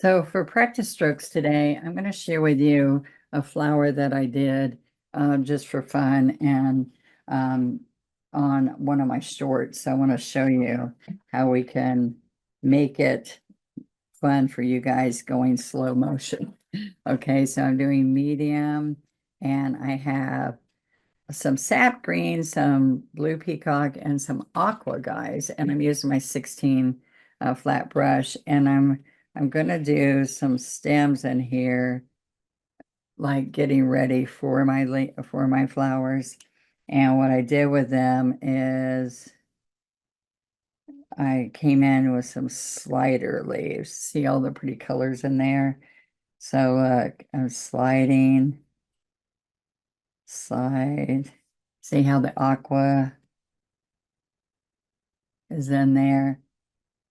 So for practice strokes today, I'm going to share with you a flower that I did just for fun and um, on one of my shorts. So I want to show you how we can make it fun for you guys going slow motion. Okay, so I'm doing medium and I have some sap green, some blue peacock, and some aqua guys. And I'm using my 16 flat brush, and I'm gonna do some stems in here, like getting ready for my flowers. And what I did with them is I came in with some slider leaves. See all the pretty colors in there? So look, I'm slide. See how the aqua is in there?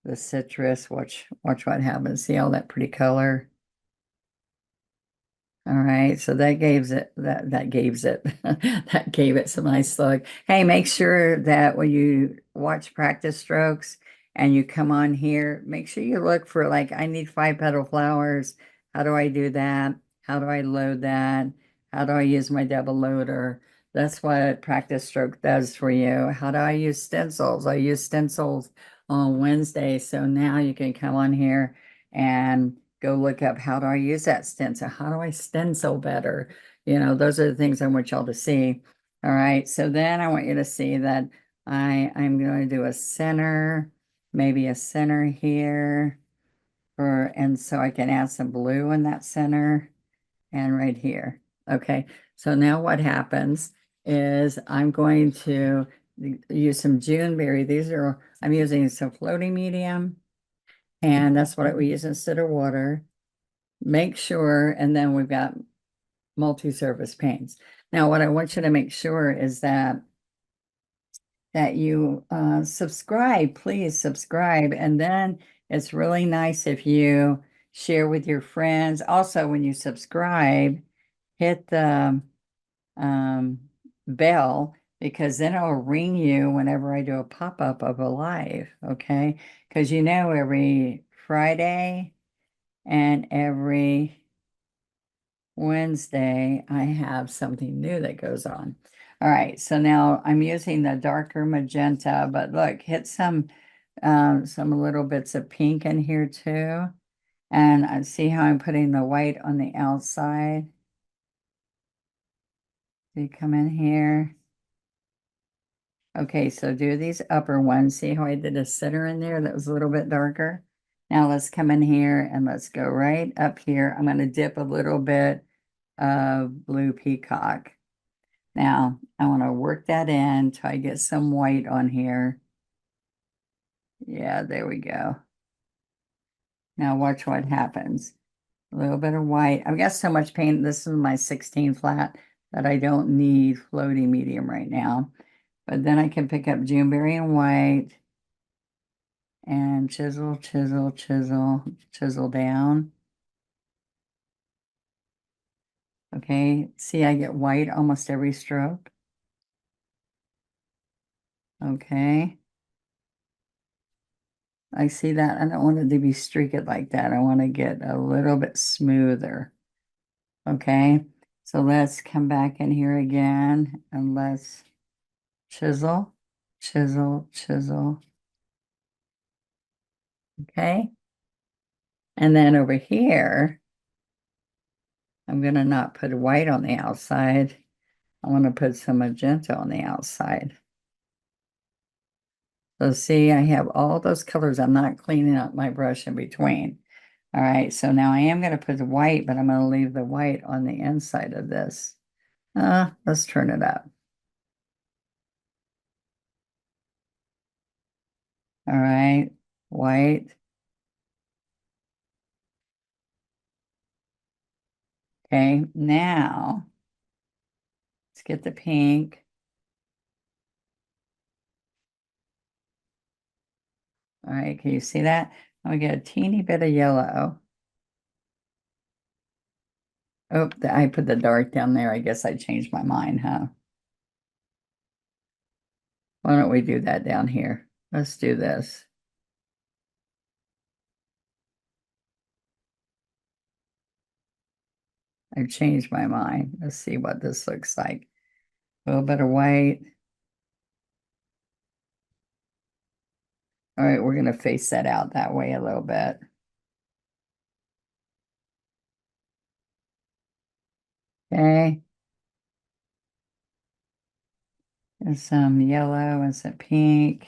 The citrus, watch what happens. See all that pretty color? All right, so that gives it that gave it some nice look. Hey, make sure that when you watch practice strokes and you come on here, make sure you look for like I need 5 petal flowers. How do I do that? How do I load that? How do I use my double loader? That's what practice stroke does for you. How do I use stencils? I use stencils on Wednesday, so now you can come on here and go look up how do I use that stencil? How do I stencil better? Those are the things I want y'all to see. All right, so then I want you to see that I'm going to do a center, maybe a center here, and so I can add some blue in that center and right here. Okay, so now what happens is I'm going to use some Juneberry. I'm using some floating medium, and that's what we use instead of water. Make sure, and then we've got multi-surface paints. Now, what I want you to make sure is that you subscribe, please subscribe. And then it's really nice if you share with your friends. Also, when you subscribe, hit the um, bell because then it'll ring you whenever I do a pop-up of a live, okay? Because every Friday and every Wednesday, I have something new that goes on. All right, so now I'm using the darker magenta, but look, hit some little bits of pink in here too. And I see how I'm putting the white on the outside. So you come in here. Okay, so do these upper ones. See how I did a center in there that was a little bit darker? Now let's come in here and let's go right up here. I'm going to dip a little bit of blue peacock. Now, I want to work that in till I get some white on here. Yeah, there we go. Now watch what happens. A little bit of white. I've got so much paint. This is my 16 flat that I don't need floating medium right now. But then I can pick up Juneberry and white and chisel, chisel, chisel, chisel down. Okay, see I get white almost every stroke. Okay. I see that. I don't want it to be streaked like that. I want to get a little bit smoother. Okay, so let's come back in here again and let's chisel, chisel, chisel. Okay, and then over here, I'm going to not put white on the outside. I want to put some magenta on the outside. So see, I have all those colors. I'm not cleaning up my brush in between. All right, so now I am going to put the white, but I'm going to leave the white on the inside of this. Let's turn it up. All right, white. Okay, now let's get the pink. All right, can you see that? I'm gonna get a teeny bit of yellow. Oh, I put the dark down there. I guess I changed my mind, huh? Why don't we do that down here? Let's do this. I've changed my mind. Let's see what this looks like. A little bit of white. All right, we're going to face that out that way a little bit. Okay. And some yellow and some pink.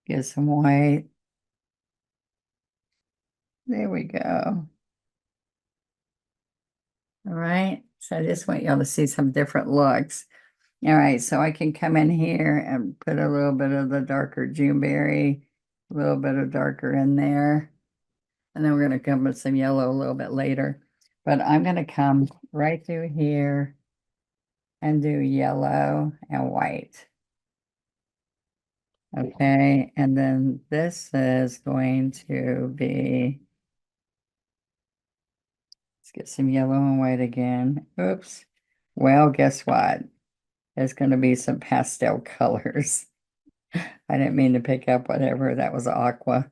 Get some white. There we go. All right. So I just want y'all to see some different looks. All right. So I can come in here and put a little bit of the darker Juneberry, a little bit of darker in there. And then we're going to come with some yellow a little bit later. But I'm going to come right through here and do yellow and white. Okay. And then this is going to be, let's get some yellow and white again. Oops. Well, guess what? There's going to be some pastel colors. I didn't mean to pick up whatever. That was aqua.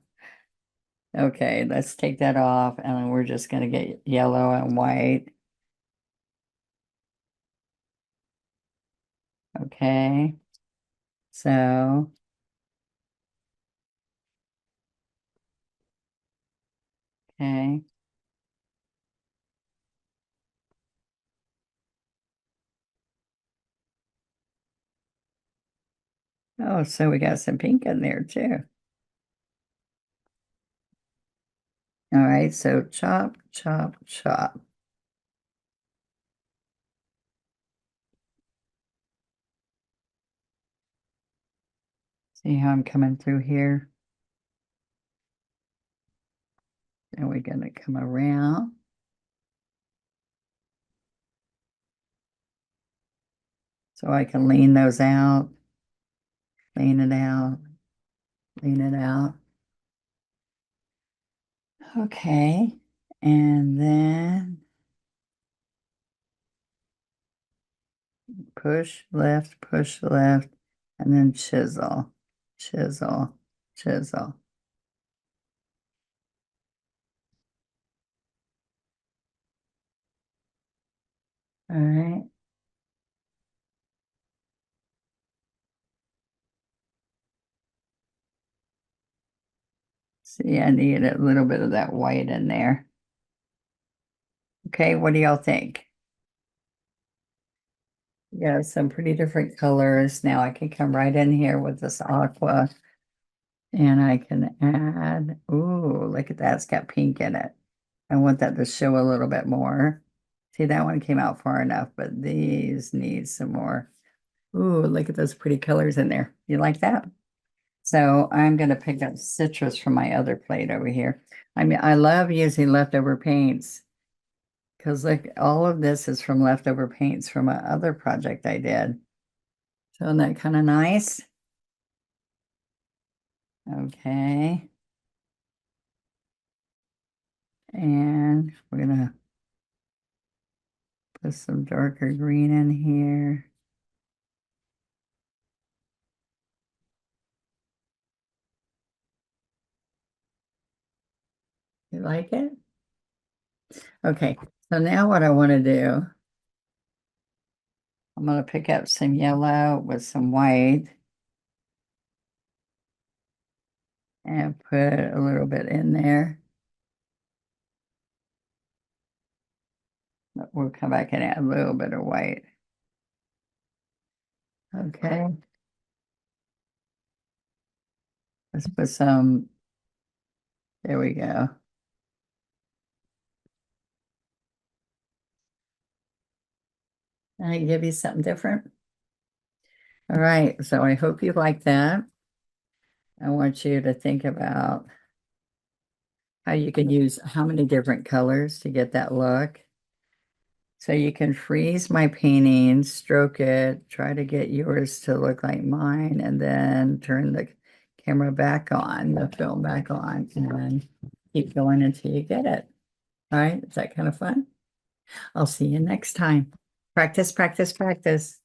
Okay, let's take that off and then we're just going to get yellow and white. Okay. So, okay. Oh, so we got some pink in there too. All right, so chop, chop, chop. See how I'm coming through here? And we're going to come around. So I can lean those out, lean it out, lean it out. Okay, and then push left, and then chisel, chisel, chisel. All right. See, I need a little bit of that white in there. Okay, what do y'all think? Yeah, some pretty different colors. Now I can come right in here with this aqua and I can add, ooh, look at that. It's got pink in it. I want that to show a little bit more. See, that one came out far enough, but these need some more. Ooh, look at those pretty colors in there. You like that? So I'm going to pick up citrus from my other plate over here. I mean, I love using leftover paints because like all of this is from leftover paints from a other project I did. So isn't that kind of nice? Okay. And we're going to put some darker green in here. You like it? Okay. So now what I want to do, I'm going to pick up some yellow with some white and put a little bit in there. We'll come back and add a little bit of white. Okay. Let's put some, there we go. I give you something different. All right, so I hope you like that. I want you to think about how you can use how many different colors to get that look. So you can freeze my painting, stroke it, try to get yours to look like mine, and then turn the camera back on, the film back on, and then keep going until you get it. All right, is that kind of fun? I'll see you next time. Practice, practice, practice.